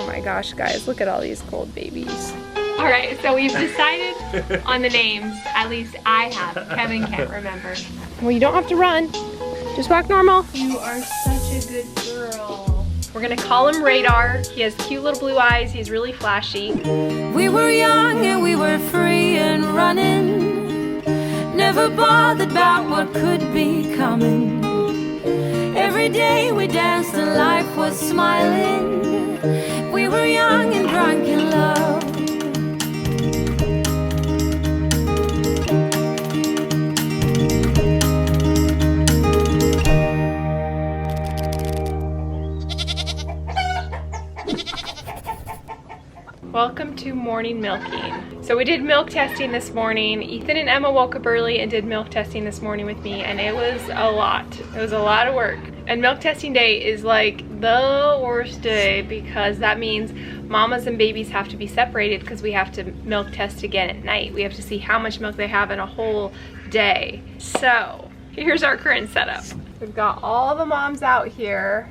my gosh, guys, look at all these gold babies. All right, so we've decided on the names. At least I have. Kevin can't remember. Well, you don't have to run. Just walk normal. You are such a good girl. We're gonna call him Radar. He has cute little blue eyes. He's really flashy. We were young and we were free and running, never bothered about what could be coming. Every day we danced and life was smiling. We were young and drunk in love. Welcome to morning milking. So we did milk testing this morning. Ethan and Emma woke up early and did milk testing this morning with me, and it was a lot. It was a lot of work. And milk testing day is like the worst day because that means mamas and babies have to be separated because we have to milk test again at night. We have to see how much milk they have in a whole day. So here's our current setup. We've got all the moms out here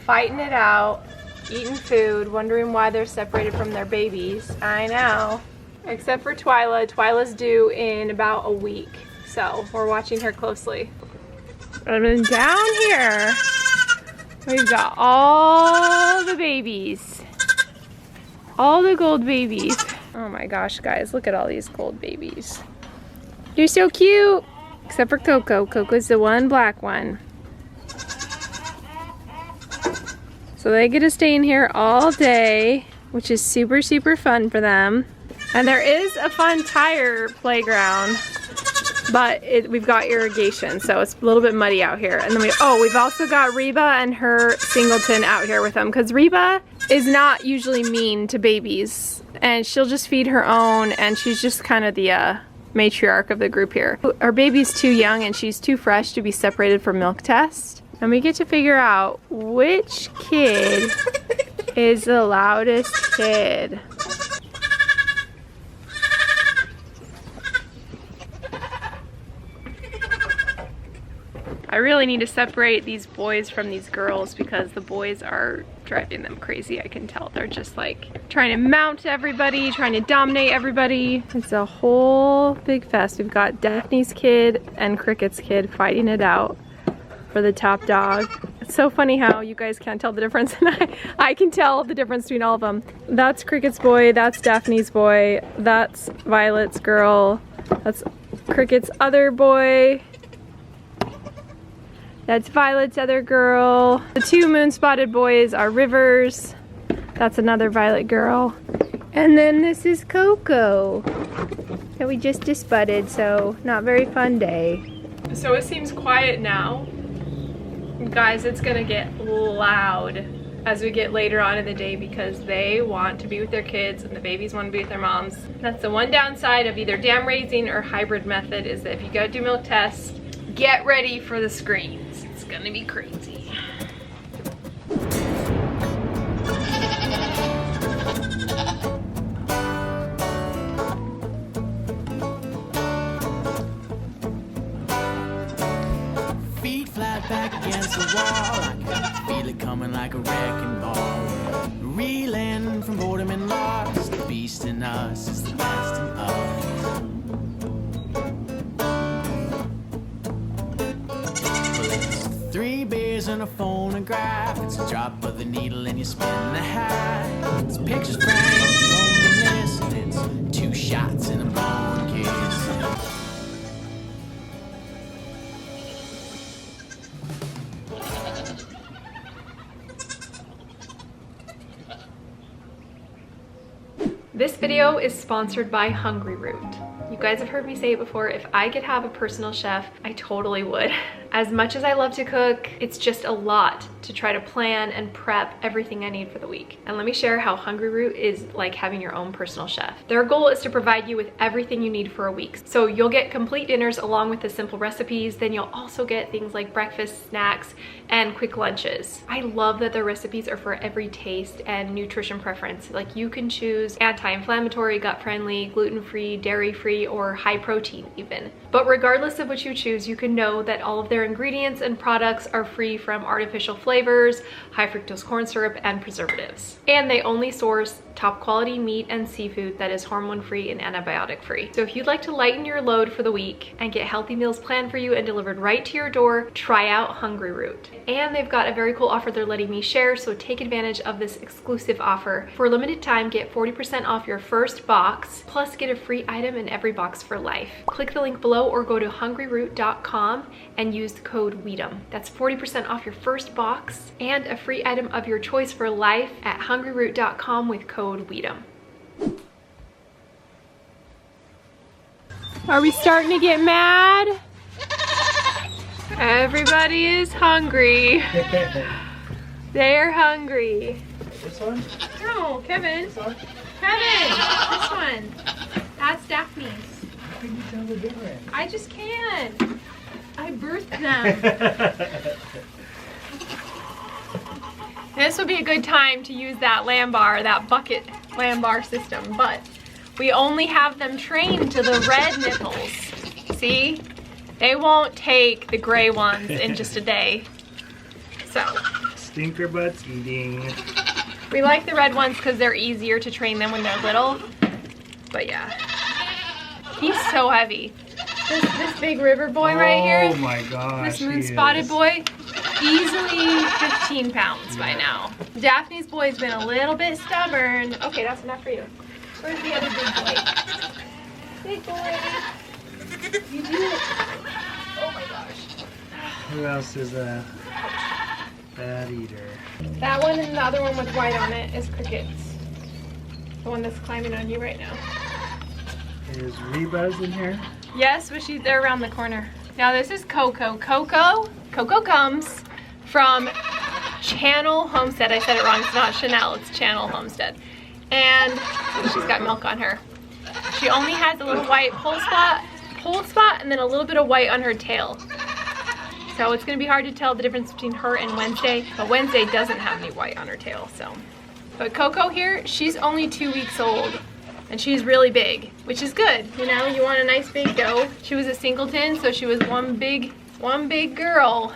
fighting it out, eating food, wondering why they're separated from their babies. I know. Except for Twyla. Twyla's due in about a week, so we're watching her closely. And then down here, we've got all the babies. All the gold babies. Oh my gosh, guys, look at all these gold babies. You're so cute. Except for Coco. Coco's the one black one. So they get to stay in here all day, which is super, super fun for them. And there is a fun tire playground, but we've got irrigation, so it's a little bit muddy out here. And then we've also got Reba and her singleton out here with them, because Reba is not usually mean to babies, and she'll just feed her own, and she's just kind of the matriarch of the group here. Our baby's too young and she's too fresh to be separated for milk test. And we get to figure out which kid is the loudest kid. I really need to separate these boys from these girls because the boys are driving them crazy. I can tell they're just like trying to mount everybody, trying to dominate everybody. It's a whole big fest. We've got Daphne's kid and Cricket's kid fighting it out for the top dog. It's so funny how you guys can't tell the difference, and I can tell the difference between all of them. That's Cricket's boy, that's Daphne's boy, that's Violet's girl, that's Cricket's other boy, that's Violet's other girl. The two moon-spotted boys are Rivers, that's another Violet girl, and then this is Coco that we just spotted, so not very fun day. So it seems quiet now. Guys, it's gonna get loud as we get later on in the day because they want to be with their kids and the babies want to be with their moms. That's the one downside of either dam raising or hybrid method, is that if you gotta do milk tests, get ready for the screams. It's gonna be crazy. Back against the wall, I can feel it coming like a wrecking ball. Reeling from boredom and loss, the beast in us is the best in us. Well, it's 3 beers and a phonograph. It's a drop of the needle and you spin the hat. It's pictures framed loneliness, and it's 2 shots in a bone kiss. This video is sponsored by Hungry Root. You guys have heard me say it before, if I could have a personal chef, I totally would. As much as I love to cook, it's just a lot to try to plan and prep everything I need for the week. And let me share how Hungry Root is like having your own personal chef. Their goal is to provide you with everything you need for a week. So you'll get complete dinners along with the simple recipes, then you'll also get things like breakfast, snacks, and quick lunches. I love that their recipes are for every taste and nutrition preference. Like you can choose anti-inflammatory, gut-friendly, gluten-free, dairy-free, or high protein even. But regardless of what you choose, you can know that all of their their ingredients and products are free from artificial flavors, high fructose corn syrup, and preservatives. And they only source top quality meat and seafood that is hormone-free and antibiotic-free. So if you'd like to lighten your load for the week and get healthy meals planned for you and delivered right to your door, try out Hungry Root. And they've got a very cool offer they're letting me share, so take advantage of this exclusive offer. For a limited time, get 40% off your first box, plus get a free item in every box for life. Click the link below or go to hungryroot.com and use the code WEEDUM. That's 40% off your first box and a free item of your choice for life at hungryroot.com with code WEEDUM. Are we starting to get mad? Everybody is hungry. They're hungry. This one? No, Kevin. This one? Kevin, this one. That's Daphne's. How can you tell the difference? I just can't. I birthed them. This would be a good time to use that lamb bar, that bucket lamb bar system, but we only have them trained to the red nipples. See? They won't take the gray ones in just a day. So. Stinker butts eating. We like the red ones because they're easier to train them when they're little. But yeah. He's so heavy. This big river boy right here. Oh my gosh. This moon spotted boy. Easily 15 pounds by now. Daphne's boy's been a little bit stubborn. Okay, that's enough for you. Where's the other big boy? Big boy. You do it. Oh my gosh. Who else is a bad eater? That one and the other one with white on it is Crickets. The one that's climbing on you right now. Is Reba's in here? Yes, but they're around the corner. Now this is Coco. Coco comes from Channel Homestead. I said it wrong, it's not Chanel, it's Channel Homestead. And she's got milk on her. She only has a little white pole spot, and then a little bit of white on her tail. So it's gonna be hard to tell the difference between her and Wednesday, but Wednesday doesn't have any white on her tail, so. But Coco here, she's only 2 weeks old, and she's really big, which is good. You know, you want a nice big doe. She was a singleton, so she was one big girl.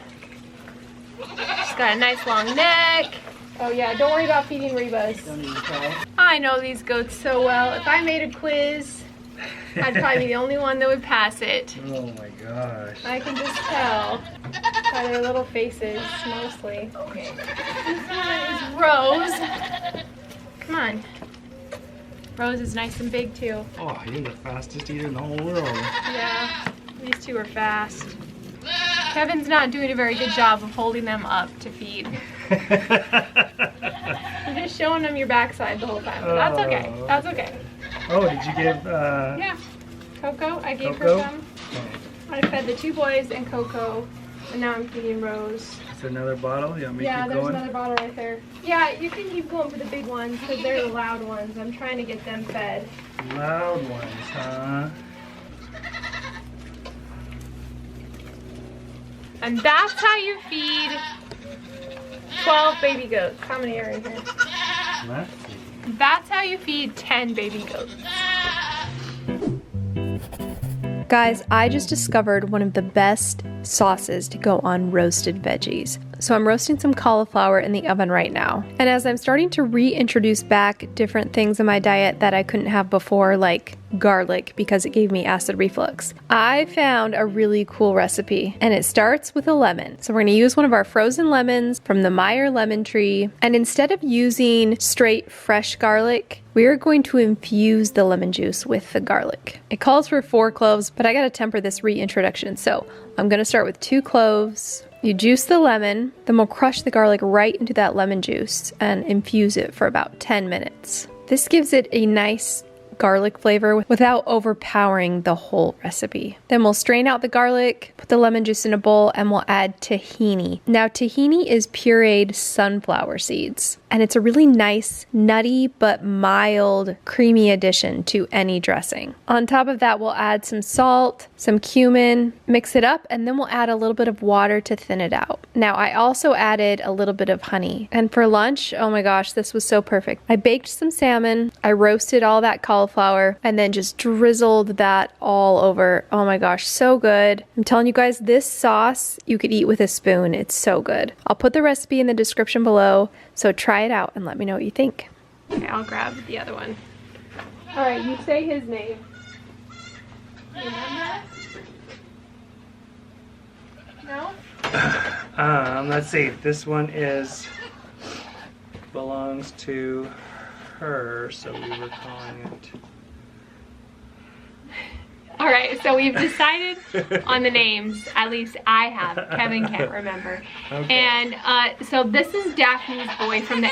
She's got a nice long neck. Oh yeah, don't worry about feeding Rebas. I know these goats so well. If I made a quiz, I'd probably be the only one that would pass it. Oh my gosh. I can just tell by their little faces, mostly. Okay. This one is Rose. Come on. Rose is nice and big too. Oh, you're the fastest eater in the whole world. Yeah, these two are fast. Kevin's not doing a very good job of holding them up to feed. You're just showing them your backside the whole time, but that's okay. That's okay. Oh, did you give, Yeah. Coco, I gave Coco? her some. I fed the two boys and Coco, and now I'm feeding Rose. Is there another bottle? You want me to Yeah, keep there's going? another bottle right there. Yeah, you can keep going for the big ones because they're the loud ones. I'm trying to get them fed. Loud ones, huh? And that's how you feed 12 baby goats. How many are in here? Let's see. That's how you feed 10 baby goats. Guys, I just discovered one of the best sauces to go on roasted veggies. So I'm roasting some cauliflower in the oven right now. And as I'm starting to reintroduce back different things in my diet that I couldn't have before, like garlic, because it gave me acid reflux, I found a really cool recipe, and it starts with a lemon. So we're gonna use one of our frozen lemons from the Meyer lemon tree, and instead of using straight fresh garlic, we are going to infuse the lemon juice with the garlic. It calls for 4 cloves, but I gotta temper this reintroduction. So I'm gonna start with 2 cloves. You juice the lemon, then we'll crush the garlic right into that lemon juice and infuse it for about 10 minutes. This gives it a nice garlic flavor without overpowering the whole recipe. Then we'll strain out the garlic, put the lemon juice in a bowl, and we'll add tahini. Now tahini is pureed sunflower seeds, and it's a really nice, nutty, but mild, creamy addition to any dressing. On top of that, we'll add some salt, some cumin, mix it up, and then we'll add a little bit of water to thin it out. Now, I also added a little bit of honey. And for lunch, oh my gosh, this was so perfect. I baked some salmon, I roasted all that cauliflower, cauliflower and then just drizzled that all over. Oh my gosh, so good. I'm telling you guys, this sauce you could eat with a spoon. It's so good. I'll put the recipe in the description below, so try it out and let me know what you think. Okay, I'll grab the other one. All right, you say his name. Remember? No? Let's see. This one belongs to her, so we were calling it. All right, so we've decided on the names. At least I have. Kevin can't remember. Okay. And so this is Daphne's boy from the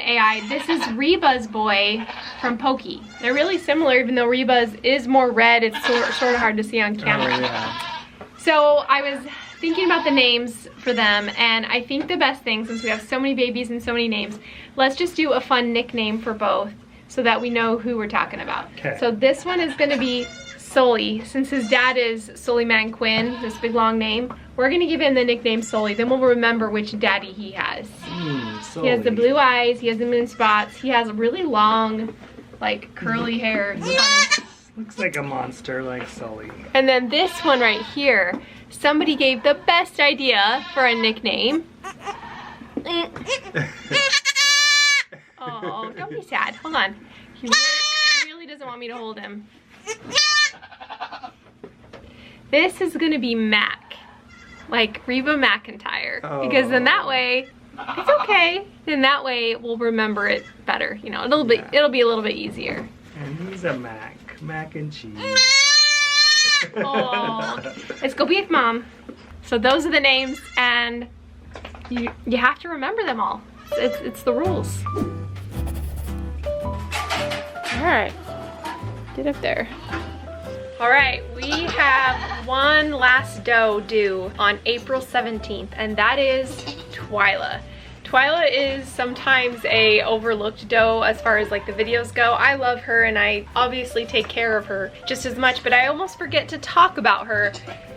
AI. This is Reba's boy from Pokey. They're really similar, even though Reba's is more red. It's sort of hard to see on camera. Oh, yeah. So I was thinking about the names for them, and I think the best thing, since we have so many babies and so many names, let's just do a fun nickname for both so that we know who we're talking about. Okay. So this one is gonna be Sully. Since his dad is Sullyman Quinn, this big long name, we're gonna give him the nickname Sully. Then we'll remember which daddy he has. He has the blue eyes, he has the moon spots, he has really long, like curly hair. It's funny. Looks like a monster like Sully. And then this one right here, somebody gave the best idea for a nickname. Oh, don't be sad. Hold on. He really doesn't want me to hold him. This is gonna be Mac, like Reba McEntire, because then that way it's okay. Then that way we'll remember it better. You know, it'll be a little bit easier. And he's a Mac and cheese. Oh, let's go be with Mom. So those are the names, and you have to remember them all. It's the rules. All right, get up there. All right, we have one last doe due on April 17th, and that is Twyla. Twyla is sometimes a overlooked doe as far as like the videos go. I love her and I obviously take care of her just as much, but I almost forget to talk about her.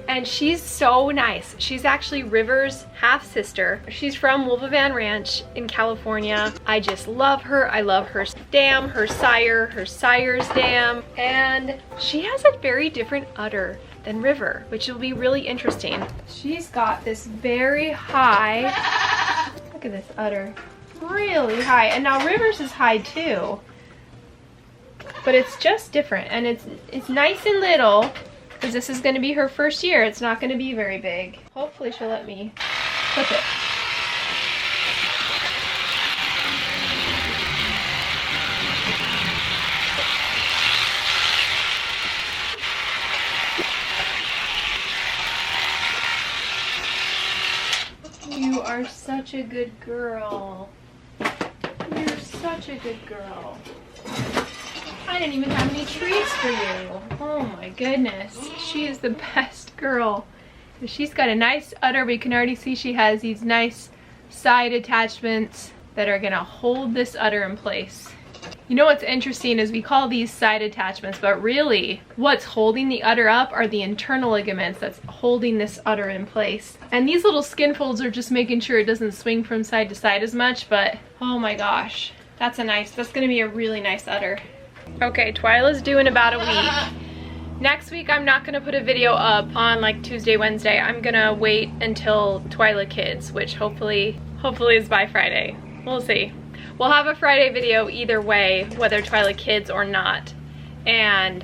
And she's so nice. She's actually River's half-sister. She's from Wolvavan Ranch in California. I just love her. I love her dam, her sire, her sire's dam. And she has a very different udder than River, which will be really interesting. She's got this very high, look at this udder, really high. And now River's is high too, but it's just different. And it's nice and little, because this is going to be her first year. It's not going to be very big. Hopefully she'll let me clip it. You are such a good girl. You're such a good girl. I didn't even have any treats for you. Oh my goodness. She is the best girl. She's got a nice udder. We can already see she has these nice side attachments that are gonna hold this udder in place. You know what's interesting is we call these side attachments, but really what's holding the udder up are the internal ligaments that's holding this udder in place. And these little skin folds are just making sure it doesn't swing from side to side as much, but oh my gosh, that's gonna be a really nice udder. Okay, Twyla's due in about a week. Next week, I'm not gonna put a video up on like Tuesday, Wednesday. I'm gonna wait until Twyla kids, which hopefully is by Friday. We'll see. We'll have a Friday video either way, whether Twyla kids or not. And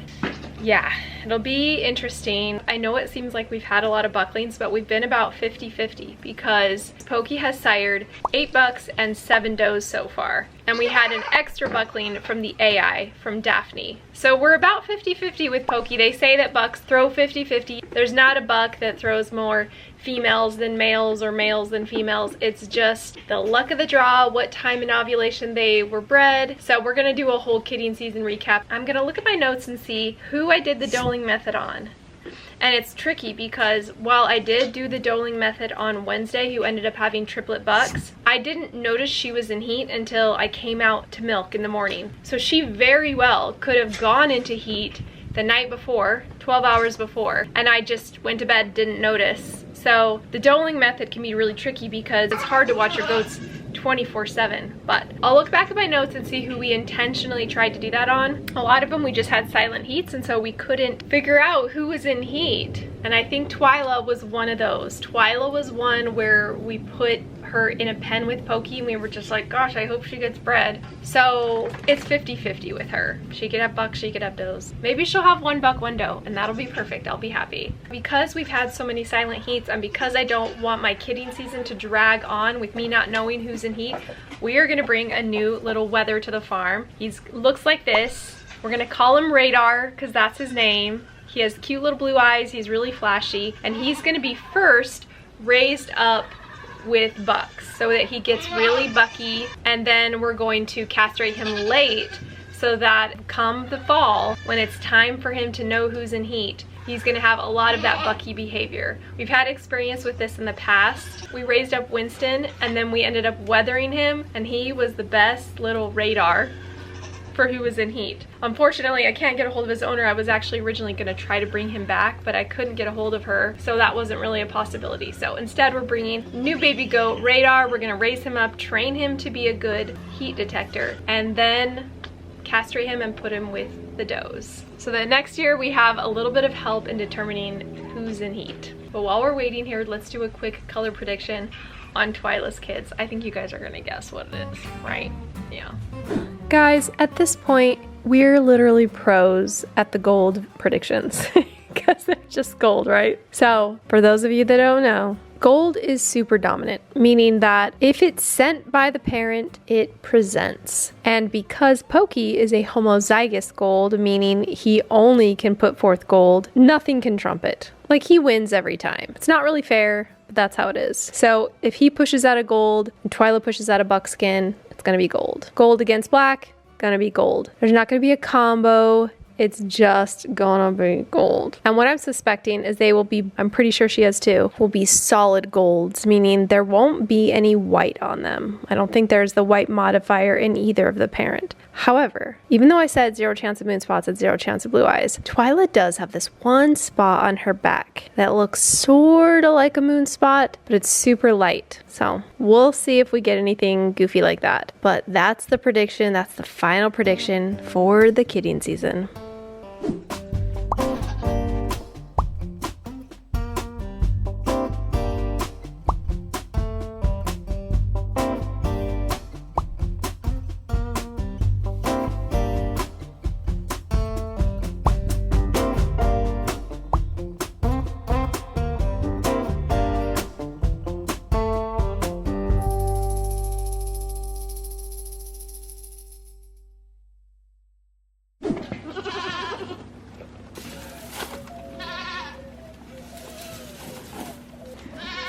yeah, it'll be interesting. I know it seems like we've had a lot of bucklings, but we've been about 50-50 because Pokey has sired 8 bucks and 7 does so far. And we had an extra buckling from the AI, from Daphne. So we're about 50-50 with Pokey. They say that bucks throw 50-50. There's not a buck that throws more females than males or males than females. It's just the luck of the draw, what time in ovulation they were bred. So we're gonna do a whole kidding season recap. I'm gonna look at my notes and see who I did the doling method on. And it's tricky because while I did do the doling method on Wednesday, who ended up having triplet bucks, I didn't notice she was in heat until I came out to milk in the morning. So she very well could have gone into heat the night before, 12 hours before, and I just went to bed, didn't notice. So the doling method can be really tricky because it's hard to watch your goats 24/7. But I'll look back at my notes and see who we intentionally tried to do that on. A lot of them we just had silent heats, and so we couldn't figure out who was in heat. And I think Twyla was one of those. Twyla was one where we put her in a pen with Pokey and we were just like, gosh, I hope she gets bred. So it's 50-50 with her. She could have bucks, she could have does. Maybe she'll have 1 buck, 1 doe, and that'll be perfect. I'll be happy. Because we've had so many silent heats, and because I don't want my kidding season to drag on with me not knowing who's in heat, we are gonna bring a new little wether to the farm. He looks like this. We're gonna call him Radar because that's his name. He has cute little blue eyes, he's really flashy, and he's gonna be first raised up with bucks so that he gets really bucky, and then we're going to castrate him late so that come the fall, when it's time for him to know who's in heat, he's gonna have a lot of that bucky behavior. We've had experience with this in the past. We raised up Winston and then we ended up weathering him, and he was the best little Radar for who was in heat. Unfortunately, I can't get a hold of his owner. I was actually originally gonna try to bring him back, but I couldn't get a hold of her, so that wasn't really a possibility. So instead, we're bringing new baby goat, Radar. We're gonna raise him up, train him to be a good heat detector, and then castrate him and put him with the does. So that next year, we have a little bit of help in determining who's in heat. But while we're waiting here, let's do a quick color prediction on Twyla's kids. I think you guys are gonna guess what it is, right? Yeah. Guys, at this point, we're literally pros at the gold predictions because they're just gold, right? So for those of you that don't know, gold is super dominant, meaning that if it's sent by the parent, it presents. And because Pokey is a homozygous gold, meaning he only can put forth gold, nothing can trump it. Like, he wins every time. It's not really fair, but that's how it is. So if he pushes out a gold and Twyla pushes out a buckskin, it's gonna be gold. Gold against black, gonna be gold. There's not gonna be a combo. It's just gonna be gold. And what I'm suspecting is they will be, I'm pretty sure she has too, will be solid golds, meaning there won't be any white on them. I don't think there's the white modifier in either of the parent. However, even though I said 0 chance of moon spots and 0 chance of blue eyes, Twyla does have this one spot on her back that looks sort of like a moon spot, but it's super light. So we'll see if we get anything goofy like that. But that's the prediction. That's the final prediction for the kidding season.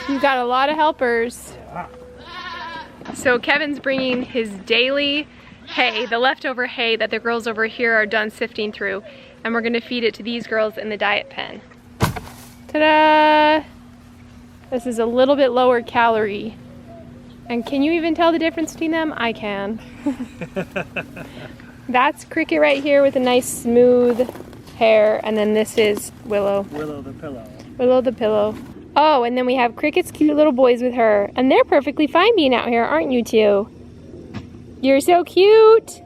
You've got a lot of helpers. So Kevin's bringing his daily hay, the leftover hay that the girls over here are done sifting through, and we're gonna feed it to these girls in the diet pen. Ta-da! This is a little bit lower calorie. And can you even tell the difference between them? I can. That's Cricket right here with a nice smooth hair, and then this is Willow. Willow the pillow. Willow the pillow. Oh, and then we have Cricket's cute little boys with her. And they're perfectly fine being out here, aren't you two? You're so cute!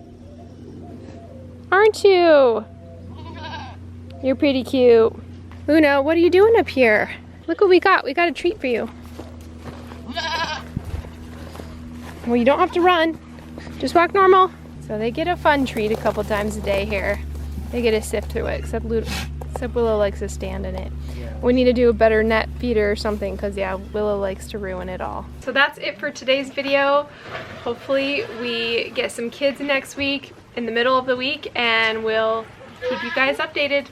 Aren't you? You're pretty cute. Luna, what are you doing up here? Look what we got. We got a treat for you. Well, you don't have to run. Just walk normal. So they get a fun treat a couple times a day here. They get to sift through it, except Willow likes to stand in it. We need to do a better net feeder or something, because yeah, Willow likes to ruin it all. So that's it for today's video. Hopefully we get some kids next week, in the middle of the week, and we'll keep you guys updated.